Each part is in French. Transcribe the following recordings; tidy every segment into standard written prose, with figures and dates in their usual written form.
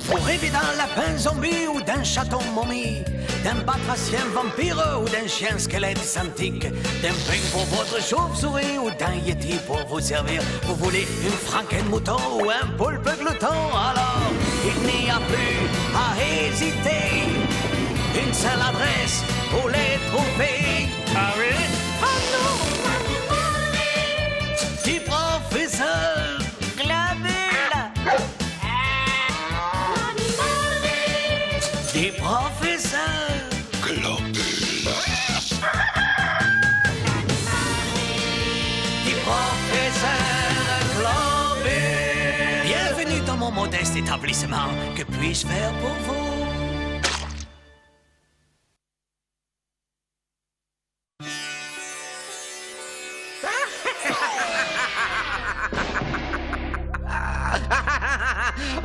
Vous rêvez d'un lapin zombie ou d'un chaton momie, d'un batracien vampire ou d'un chien squelette antique, d'un ping pour votre chauve-souris ou d'un yeti pour vous servir. Vous voulez une franken-mouton ou un poulpe glouton? Alors, il n'y a plus à hésiter. Une seule adresse pour les trouver. Ah oui? Oh non! Du professeur Globule. Du professeur Globule. Du professeur Globule. Bienvenue dans mon modeste établissement. Que puis-je faire pour vous?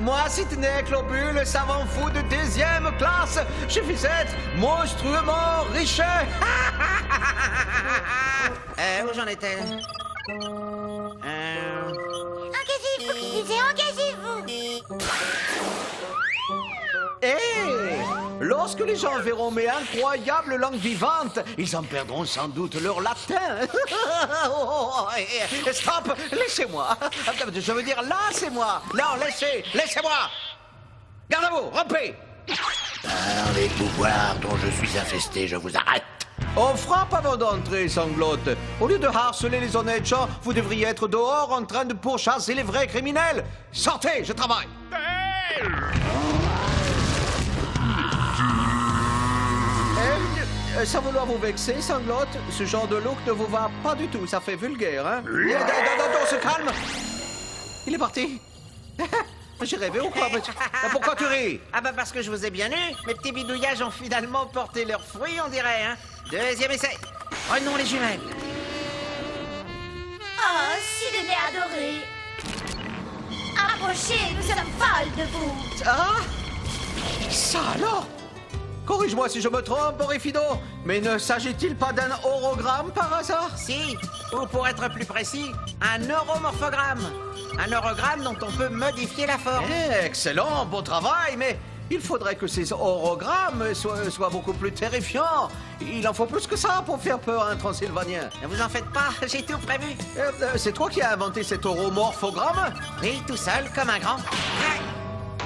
Moi, Sidney Globule, le savant fou de 2e classe, je vais être monstrueusement riche. Où j'en étais? Engagez-vous, qui disait engagez-vous. Et lorsque les gens verront mes incroyables langues vivantes, ils en perdront sans doute leur latin. Stop, laissez-moi. Je veux dire, laissez-moi. Non, laissez-moi. Garde à vous, rompez. Par les pouvoirs dont je suis infesté, je vous arrête. On frappe avant d'entrer, sanglote. Au lieu de harceler les honnêtes gens, vous devriez être dehors en train de pourchasser les vrais criminels. Sortez, je travaille. Sans vouloir vous vexer, sanglote, ce genre de look ne vous va pas du tout. Ça fait vulgaire, hein? On se calme. Il est parti. J'ai rêvé ou quoi? Pourquoi tu ris? Ah bah parce que je vous ai bien eu. Mes petits bidouillages ont finalement porté leurs fruits, on dirait, hein. 2e essai. Prenons les jumelles. Oh, Sidney adoré. Approchez, nous sommes folles de vous. Ah? Ça alors? Corrige-moi si je me trompe, Orifido, mais ne s'agit-il pas d'un orogramme par hasard? Si, ou pour être plus précis, un neuromorphogramme. Un orogramme dont on peut modifier la forme. Excellent, beau travail, mais il faudrait que ces orogrammes soient beaucoup plus terrifiants. Il en faut plus que ça pour faire peur à un Transylvanien. Ne vous en faites pas, j'ai tout prévu. C'est toi qui as inventé cet oromorphogramme? Oui, tout seul, comme un grand.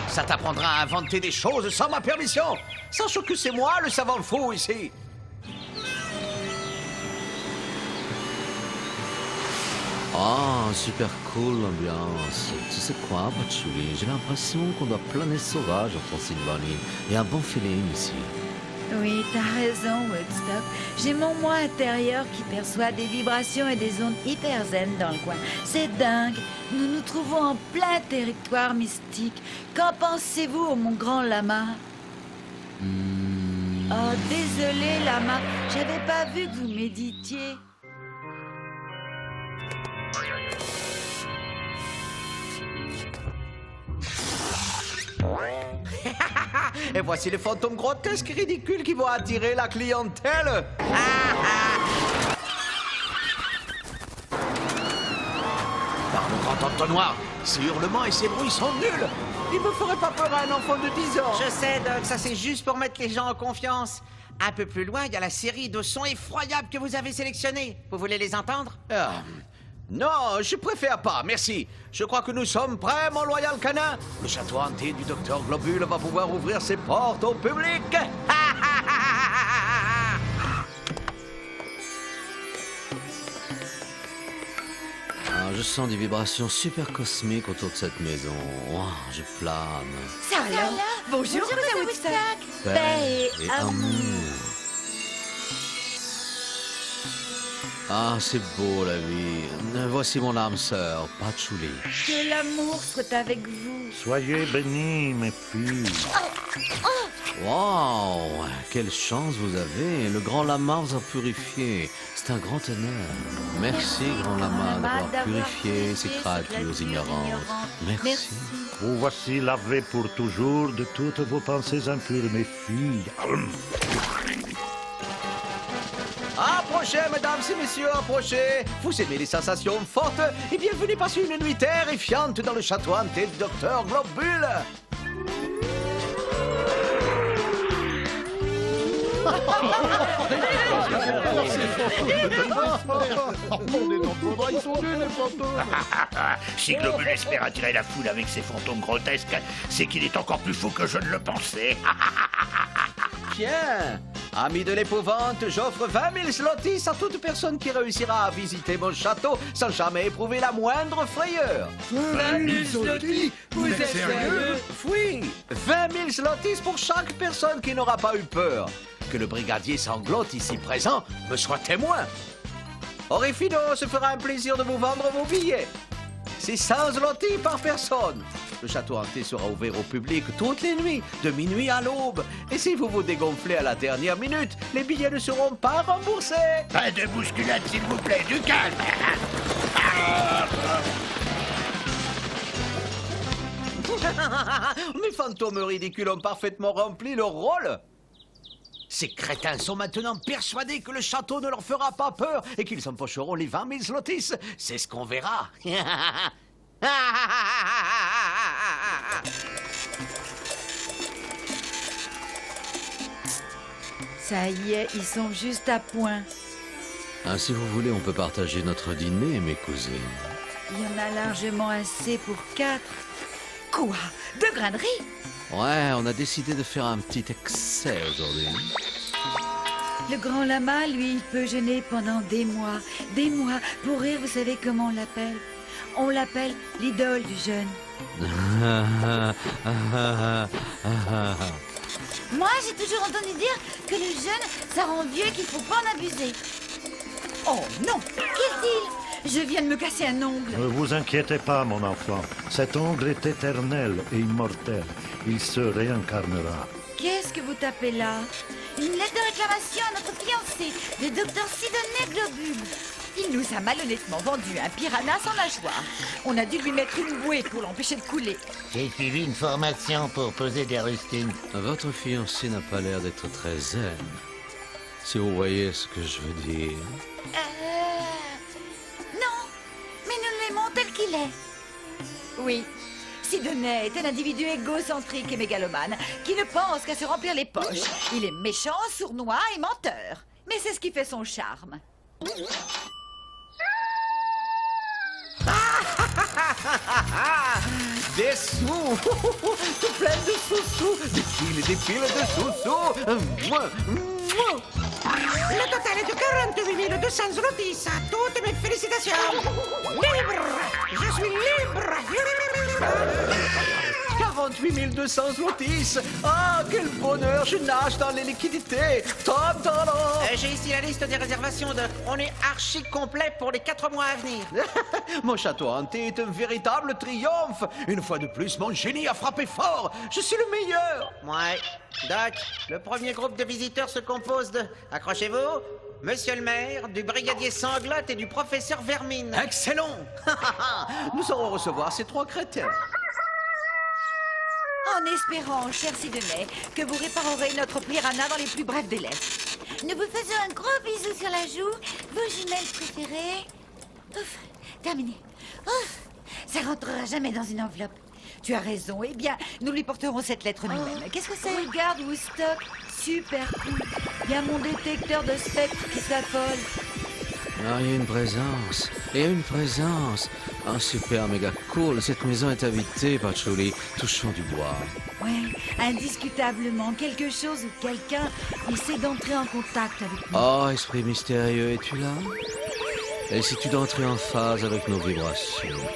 Ça t'apprendra à inventer des choses sans ma permission. Sache que c'est moi le savant fou ici. Ah, super cool l'ambiance. Tu sais quoi, Patchouli? J'ai l'impression qu'on doit planer sauvage en Transylvanie. Il y a un bon feeling ici. Oui, t'as raison, Woodstock. J'ai mon moi intérieur qui perçoit des vibrations et des ondes hyper zen dans le coin. C'est dingue. Nous nous trouvons en plein territoire mystique. Qu'en pensez-vous, oh, mon grand lama? Oh, désolé, lama. J'avais pas vu que vous méditiez. Et voici les fantômes grotesques et ridicules qui vont attirer la clientèle. Par mon grand entonnoir, ces hurlements et ces bruits sont nuls. Ils me feraient pas peur à un enfant de 10 ans. Je sais, Doc, ça c'est juste pour mettre les gens en confiance. Un peu plus loin, il y a la série de sons effroyables que vous avez sélectionnés. Vous voulez les entendre? Non, je préfère pas, merci. Je crois que nous sommes prêts, mon loyal canin. Le château hanté du docteur Globule va pouvoir ouvrir ses portes au public. Ah, je sens des vibrations super cosmiques autour de cette maison. Oh, je plane. Ça alors? Bonjour, Madame Woodstock. Paix et amour. Ah, c'est beau la vie. Voici mon âme sœur, Patchouli. Que l'amour soit avec vous. Soyez bénis, mes filles. Wow, quelle chance vous avez. Le grand lama vous a purifié. C'est un grand honneur. Merci, grand lama, d'avoir purifié ces créatures ignorantes. Merci. Vous voici lavés pour toujours de toutes vos pensées impures, mes filles. Approchez, mesdames et messieurs, approchez. Vous aimez les sensations fortes? Et bienvenue passer une nuit terrifiante dans le château hanté du docteur Globule. Si Globule espère attirer la foule avec ses fantômes grotesques, c'est qu'il est encore plus fou que je ne le pensais. Tiens, ami de l'épouvante, j'offre 20 000 zlotys à toute personne qui réussira à visiter mon château sans jamais éprouver la moindre frayeur. 20 000 zlotys? Vous êtes sérieux? Oui, 20 000 zlotys pour chaque personne qui n'aura pas eu peur. Que le brigadier Sanglotte ici présent me soit témoin. Orifino se fera un plaisir de vous vendre vos billets. C'est 100 zlotys par personne. Le château hanté sera ouvert au public toutes les nuits, de minuit à l'aube. Et si vous vous dégonflez à la dernière minute, les billets ne seront pas remboursés. Pas de bousculade, s'il vous plaît, du calme. Mes fantômes ridicules ont parfaitement rempli leur rôle. Ces crétins sont maintenant persuadés que le château ne leur fera pas peur et qu'ils empocheront les 20 000 zlotys. C'est ce qu'on verra. Ça y est, ils sont juste à point. Ah, si vous voulez, on peut partager notre dîner, mes cousines. Il y en a largement assez pour 4. Quoi? 2 grains de riz? Ouais, on a décidé de faire un petit excès aujourd'hui. Le grand lama, lui, il peut jeûner pendant des mois. Des mois. Pour rire, vous savez comment on l'appelle? On l'appelle l'idole du jeûne. Moi, j'ai toujours entendu dire que le jeûne, ça rend vieux et qu'il faut pas en abuser. Oh non! Qu'est-il? Je viens de me casser un ongle. Ne vous inquiétez pas, mon enfant. Cet ongle est éternel et immortel. Il se réincarnera. Qu'est-ce que vous tapez là? Une lettre de réclamation à notre fiancé, le docteur Sidonie Globule. Il nous a malhonnêtement vendu un piranha sans nageoire. On a dû lui mettre une bouée pour l'empêcher de couler. J'ai suivi une formation pour poser des rustines. Votre fiancé n'a pas l'air d'être très zen. Si vous voyez ce que je veux dire. Non, mais nous l'aimons tel qu'il est. Oui. Sidonie est un individu égocentrique et mégalomane qui ne pense qu'à se remplir les poches. Il est méchant, sournois et menteur. Mais c'est ce qui fait son charme. Des sous, tout plein de sous-sous, des piles de sous-sous. Le total est de 48 200 zlotys. Toutes mes félicitations. Libre. Je suis libre. 48 200 zlotys. Ah, quel bonheur, je nage dans les liquidités. Tom, tom. J'ai ici la liste des réservations de... On est archi complet pour les 4 mois à venir. Mon château hanté est un véritable triomphe. Une fois de plus, mon génie a frappé fort. Je suis le meilleur. Ouais. Doc, le premier groupe de visiteurs se compose de... Accrochez-vous. Monsieur le maire, du brigadier Sanglotte et du professeur Vermine. Excellent. Nous saurons recevoir ces 3 crétins. En espérant, cher Sidonie, que vous réparerez notre piranha dans les plus brefs délais. Nous vous faisons un gros bisou sur la joue, vos jumelles préférées. Ouf, terminé. Ouf, ça rentrera jamais dans une enveloppe. Tu as raison. Eh bien, nous lui porterons cette lettre nous-mêmes. Qu'est-ce que c'est? Regarde, Woodstock. Super cool. Il y a mon détecteur de spectres qui s'affole. Ah, il y a une présence. Il y a une présence. Ah, super, méga cool. Cette maison est habitée, Patchouli. Touchons du bois. Ouais, indiscutablement. Quelque chose ou quelqu'un essaie d'entrer en contact avec nous. Oh, esprit mystérieux, es-tu là? Et si tu d'entrer en phase avec nos vibrations?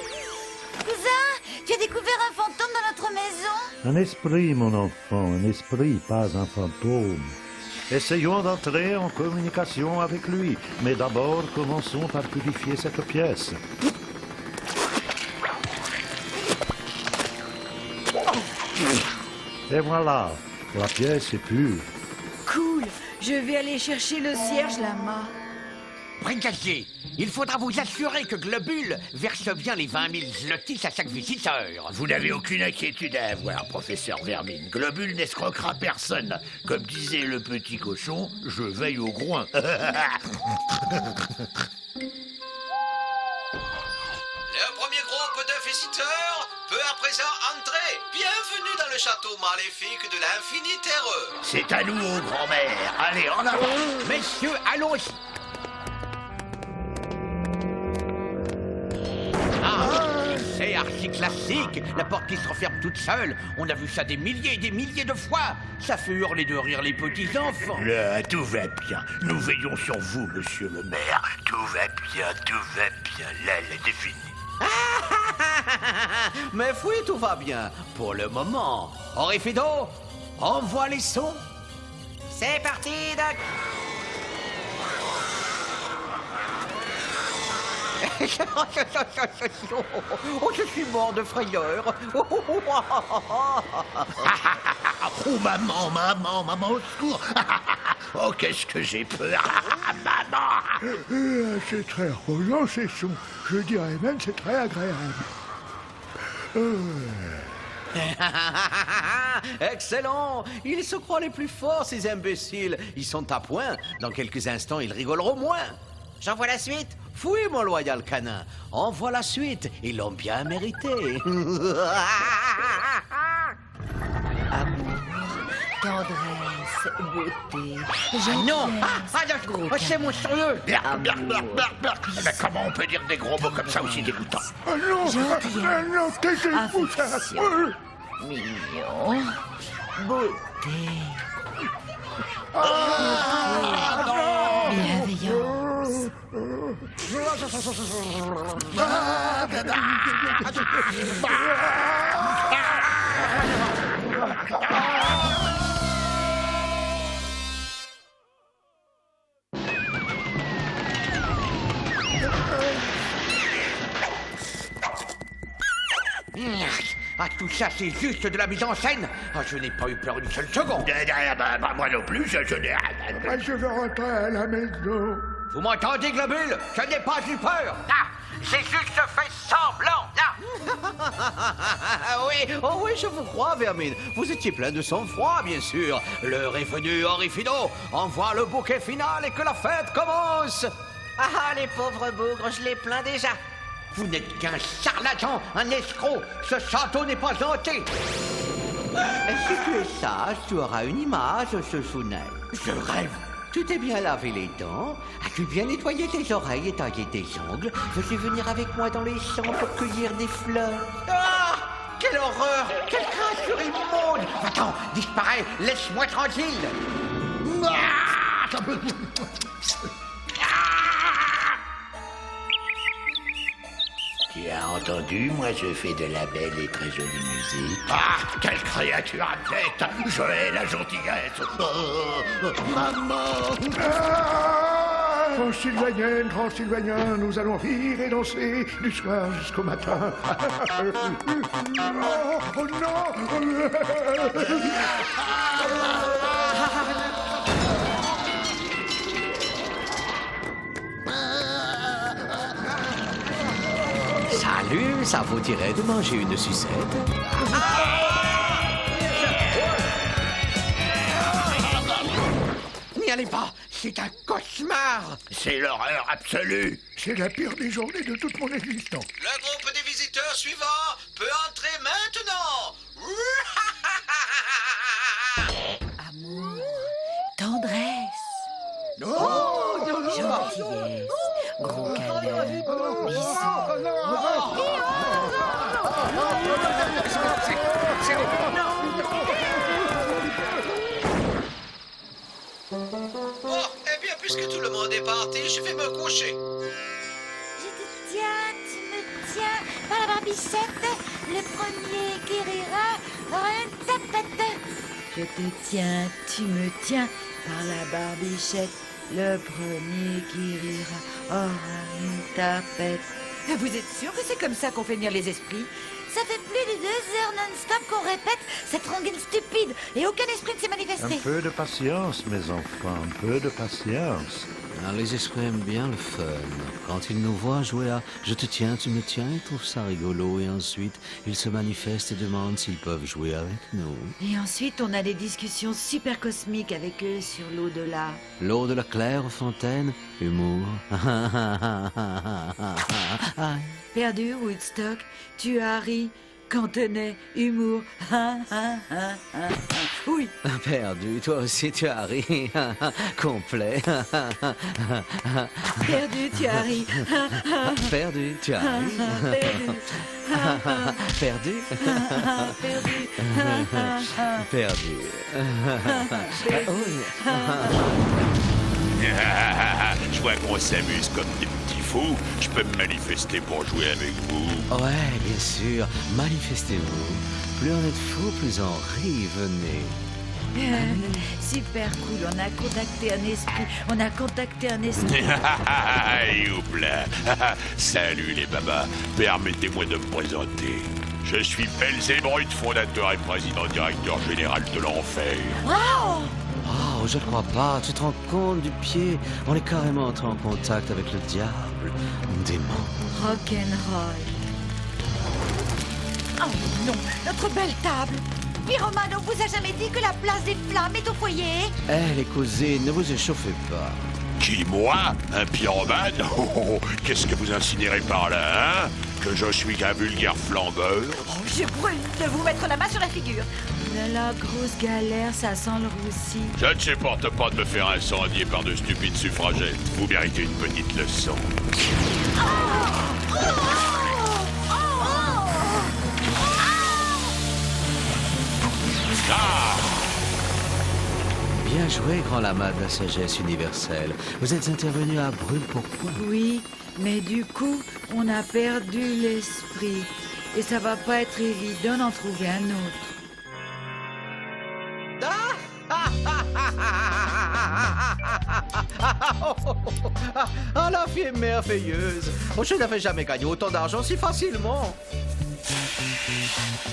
Cousin, tu as découvert un fantôme dans notre maison? Un esprit, mon enfant, un esprit, pas un fantôme. Essayons d'entrer en communication avec lui. Mais d'abord, commençons par purifier cette pièce. Et voilà, la pièce est pure. Cool. Je vais aller chercher le cierge lama. Brigadier, il faudra vous assurer que Globule verse bien les 20 000 zlotys à chaque visiteur. Vous n'avez aucune inquiétude à avoir, professeur Vermine. Globule n'escroquera personne. Comme disait le petit cochon, je veille au groin. Le premier groupe de visiteurs peut à présent entrer. Bienvenue dans le château maléfique de l'infini terreux. C'est à nous, grand-mère. Allez, en avant. Messieurs, allons-y. C'est archi classique, la porte qui se referme toute seule. On a vu ça des milliers et des milliers de fois. Ça fait hurler de rire les petits enfants. Là, tout va bien. Nous veillons sur vous, monsieur le maire. Tout va bien, tout va bien. Là, c'est fini. Mais oui, tout va bien, pour le moment. Orifido, envoie les sons. C'est parti, Doc. Oh, je suis mort de frayeur. Oh, maman, au secours. Oh, qu'est-ce que j'ai peur. Maman. C'est très reposant, ces sons. Je dirais même c'est très agréable. Excellent. Ils se croient les plus forts, ces imbéciles. Ils sont à point. Dans quelques instants, ils rigoleront moins. J'envoie la suite. Fouille, mon loyal canin. Envoie la suite. Ils l'ont bien mérité. Amour, tendresse, beauté, Non. gentillesse, C'est monstrueux. Mais comment on peut dire des gros mots comme ça aussi dégoûtants? Ah non, non, taisez-vous, ça. affection, mignon, beauté, bienveillance. Ah, tout ça, c'est juste de la mise en scène. Ah, je n'ai pas eu peur une seule seconde. Moi non plus, je n'ai rien. Je veux rentrer à la maison. Vous m'entendez, Globule? Je n'ai pas eu peur. Ah, c'est juste fait semblant. Ah. Oui, oh oui, je vous crois, Vermine. Vous étiez plein de sang-froid, bien sûr. L'heure est venue, Orifido. Envoie le bouquet final et que la fête commence. Ah, les pauvres bougres, je les plains déjà. Vous n'êtes qu'un charlatan, un escroc. Ce château n'est pas hanté. Si tu es sage, tu auras une image, ce Sounel. Je rêve. Tu t'es bien lavé les dents? As-tu bien nettoyé tes oreilles et taillé tes ongles? Veux-tu venir avec moi dans les champs pour cueillir des fleurs? Ah! Quelle horreur! Quelle créature immonde! Attends, disparais! Laisse-moi tranquille! Tu as entendu, moi je fais de la belle et très jolie musique. Ah, quelle créature abjecte! Je hais la gentillesse! Maman! Transylvanien, nous allons rire et danser du soir jusqu'au matin. Oh non! Salut, ça vous dirait de manger une sucette? N'y allez pas, c'est un cauchemar! C'est l'horreur absolue! C'est la pire des journées de toute mon existence. Le groupe des visiteurs suivants peut entrer maintenant! Amour, tendresse, Oh, gentillesse, gros câlin, bisous. Bon, eh bien, puisque tout le monde est parti, je vais me coucher. Je te tiens, tu me tiens par la barbichette. Le premier guérira une tapette. Je te tiens, tu me tiens par la barbichette. Le premier qui rira aura une tapette. Vous êtes sûr que c'est comme ça qu'on fait venir les esprits? Ça fait plus de 2 heures non-stop qu'on répète cette rengaine stupide et aucun esprit ne s'est manifesté. Un peu de patience, mes enfants, un peu de patience. Les esprits aiment bien le fun. Quand ils nous voient jouer à « je te tiens, tu me tiens », ils trouvent ça rigolo et ensuite ils se manifestent et demandent s'ils peuvent jouer avec nous. Et ensuite, on a des discussions super cosmiques avec eux sur l'au-delà. L'eau de la claire fontaine, humour. Perdu, Woodstock, tu as ri, Cantonais, humour. Oui. Perdu, toi aussi tu as ri. Complet. Perdu, tu as ri. Perdu, tu as ri. Perdu. Perdu. Perdu. Je vois qu'on s'amuse comme des petits fous. Je peux me manifester pour jouer avec vous. Ouais, bien sûr. Manifestez-vous. Plus on est de fous, plus on rit. Venez. Super cool, on a contacté un esprit. Youpla. Salut les babas. Permettez-moi de me présenter. Je suis Belzébrut, fondateur et président directeur général de l'enfer. Wow! Oh, je ne crois pas. Tu te rends compte du pied? On est carrément entré en contact avec le diable. Démon. Rock'n'roll. Oh non, notre belle table. Pyromane, on vous a jamais dit que la place des flammes est au foyer? Les cousines, ne vous échauffez pas. Qui, moi? Un pyromane? Qu'est-ce que vous incinérez par là, hein? Que je suis qu'un vulgaire flambeur? Oh, je brûle de vous mettre la main sur la figure. La grosse galère, ça sent le roussi. Je ne supporte pas de me faire incendier par de stupides suffragettes. Vous méritez une petite leçon. Bien joué, grand lama de la sagesse universelle. Vous êtes intervenu à brûle-pourpoint. Oui, mais du coup, on a perdu l'esprit. Et ça va pas être évident d'en trouver un autre. Ah, la vie est merveilleuse. Oh, je n'avais jamais gagné autant d'argent si facilement.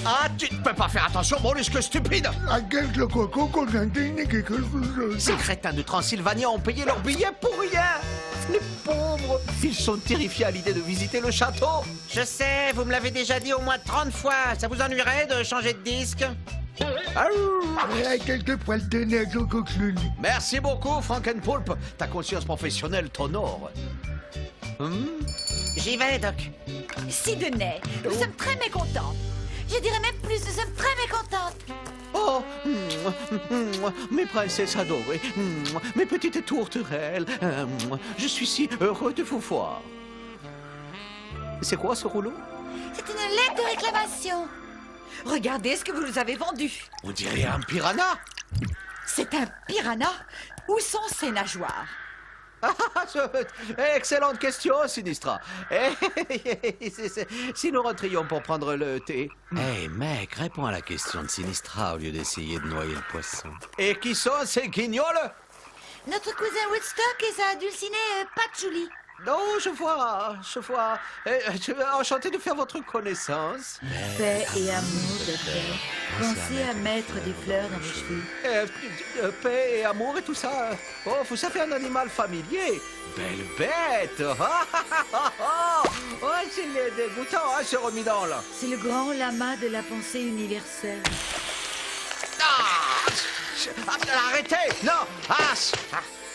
Ah, tu ne peux pas faire attention, mollusque stupide. Ces crétins de Transylvanie ont payé leur billet pour rien. Les pauvres, ils sont terrifiés à l'idée de visiter le château. Je sais, vous me l'avez déjà dit au moins 30 fois. Ça vous ennuierait de changer de disque? Merci beaucoup, Frankenpoulpe. Ta conscience professionnelle t'honore. J'y vais, Doc. Sidney, nous sommes très mécontentes. Je dirais même plus, nous sommes très mécontentes. Oh, mes princesses adorées, mes petites tourterelles, je suis si heureux de vous voir. C'est quoi ce rouleau? C'est une lettre de réclamation. Regardez ce que vous nous avez vendu. On dirait un piranha. C'est un piranha. Où sont ses nageoires? Excellente question, Sinistra. Si nous rentrions pour prendre le thé. Hey, mec, réponds à la question de Sinistra au lieu d'essayer de noyer le poisson. Et qui sont ces guignols? Notre cousin Woodstock et sa dulcinée Patchouli. Non, je vois. Je suis enchanté de faire votre connaissance. Paix et amour de paix. Pensez à mettre des fleurs dans vos cheveux. Paix et amour et tout ça. Oh, vous savez, un animal familier. Belle bête. Oh, c'est dégoûtant, hein, ce remis-dents, là. C'est le grand lama de la pensée universelle. Arrêtez. Non.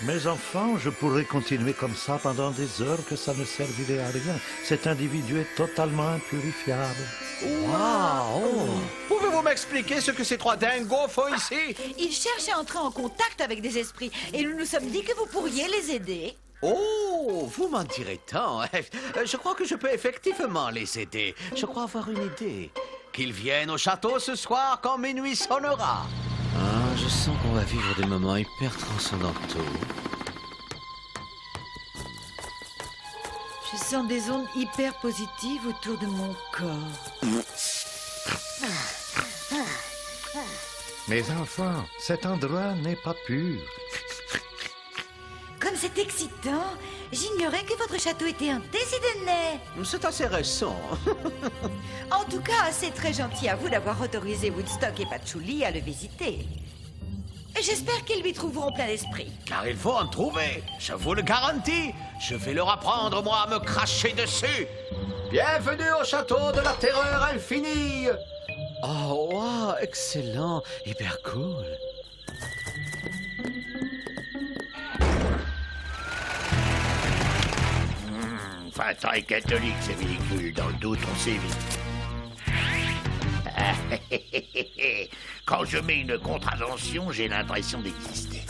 Mes enfants, je pourrais continuer comme ça pendant des heures que ça ne servirait à rien. Cet individu est totalement impurifiable. Wow. Pouvez-vous m'expliquer ce que ces trois dingos font ici? Ils cherchent à entrer en contact avec des esprits et nous nous sommes dit que vous pourriez les aider. Oh, vous m'en direz tant. Je crois que je peux effectivement les aider. Je crois avoir une idée. Qu'ils viennent au château ce soir quand minuit sonnera. Ah, je sens qu'on va vivre des moments hyper transcendantaux. Je sens des ondes hyper positives autour de mon corps. Mes enfants, cet endroit n'est pas pur. Comme c'est excitant. J'ignorais que votre château était hanté, Sidney. C'est assez récent. En tout cas, c'est très gentil à vous d'avoir autorisé Woodstock et Patchouli à le visiter. J'espère qu'ils lui trouveront plein d'esprit. Car il faut en trouver, je vous le garantis. Je vais leur apprendre, moi, à me cracher dessus. Bienvenue au château de la terreur infinie. Oh, wow, excellent. Hyper cool. Fatin et catholique, ces véhicules. Dans le doute, on sévit. Quand je mets une contravention, j'ai l'impression d'exister.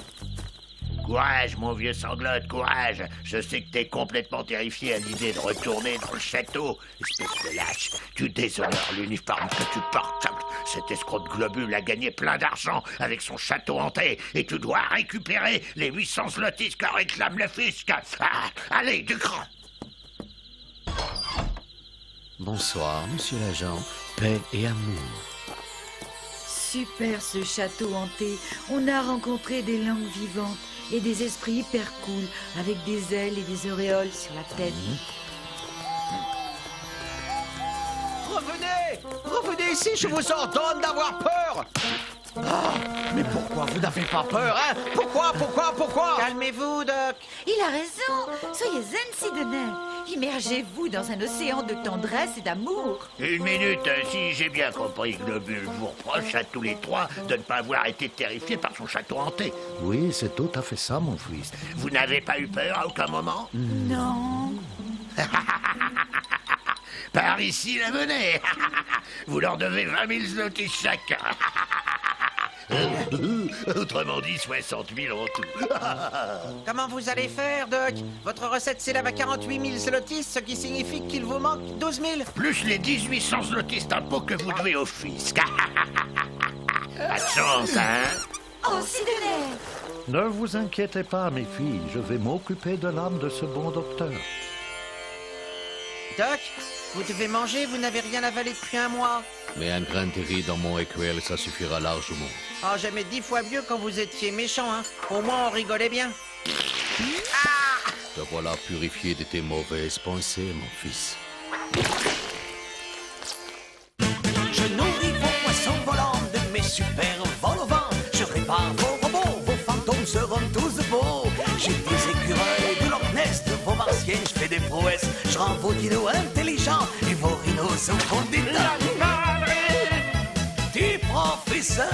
Courage, mon vieux Sanglotte, courage. Je sais que t'es complètement terrifié à l'idée de retourner dans le château. Espèce de lâche, tu déshonores l'uniforme que tu portes. Cet escroc de globule a gagné plein d'argent avec son château hanté et tu dois récupérer les 800 zlotys que réclame le fisc. Ah, allez, du cran. Bonsoir, monsieur l'agent. Paix et amour. Super ce château hanté. On a rencontré des langues vivantes et des esprits hyper cool avec des ailes et des auréoles sur la tête. Revenez ici, je vous ordonne d'avoir peur. Ah, mais pourquoi vous n'avez pas peur, hein? Pourquoi? Calmez-vous, Doc. Il a raison. Soyez zen, Sidonet. Immergez-vous dans un océan de tendresse et d'amour. Une minute, si j'ai bien compris, Globule, je vous reproche à tous les trois de ne pas avoir été terrifiés par son château hanté. Oui, c'est tout à fait ça, mon fils. Vous n'avez pas eu peur à aucun moment? Non. Par ici la monnaie. Vous leur devez 20 000 zlotys chacun. Autrement dit, 60 000 en tout. Comment vous allez faire, Doc? Votre recette s'élève à 48 000 zlotys, ce qui signifie qu'il vous manque 12 000. Plus les 1800 zlotys d'impôts que vous devez au fisc. Pas de chance, hein? Oh, Sidonet. Ne vous inquiétez pas, mes filles, je vais m'occuper de l'âme de ce bon docteur. Doc, vous devez manger, vous n'avez rien avalé depuis un mois. Mais un grain de riz dans mon écuelle, ça suffira largement. Oh, j'aimais 10 fois mieux quand vous étiez méchant, hein. Au moins, on rigolait bien. Te voilà purifié de tes mauvaises pensées, mon fils. Je nourris vos poissons volants de mes super vols au vent. Je répare vos robots, vos fantômes seront tous beaux. J'ai des écureuils de Loch Ness, de vos martiens, je fais des prouesses. Je rends vos dinos intelligents et vos rhinos au fond des tas. Du professeur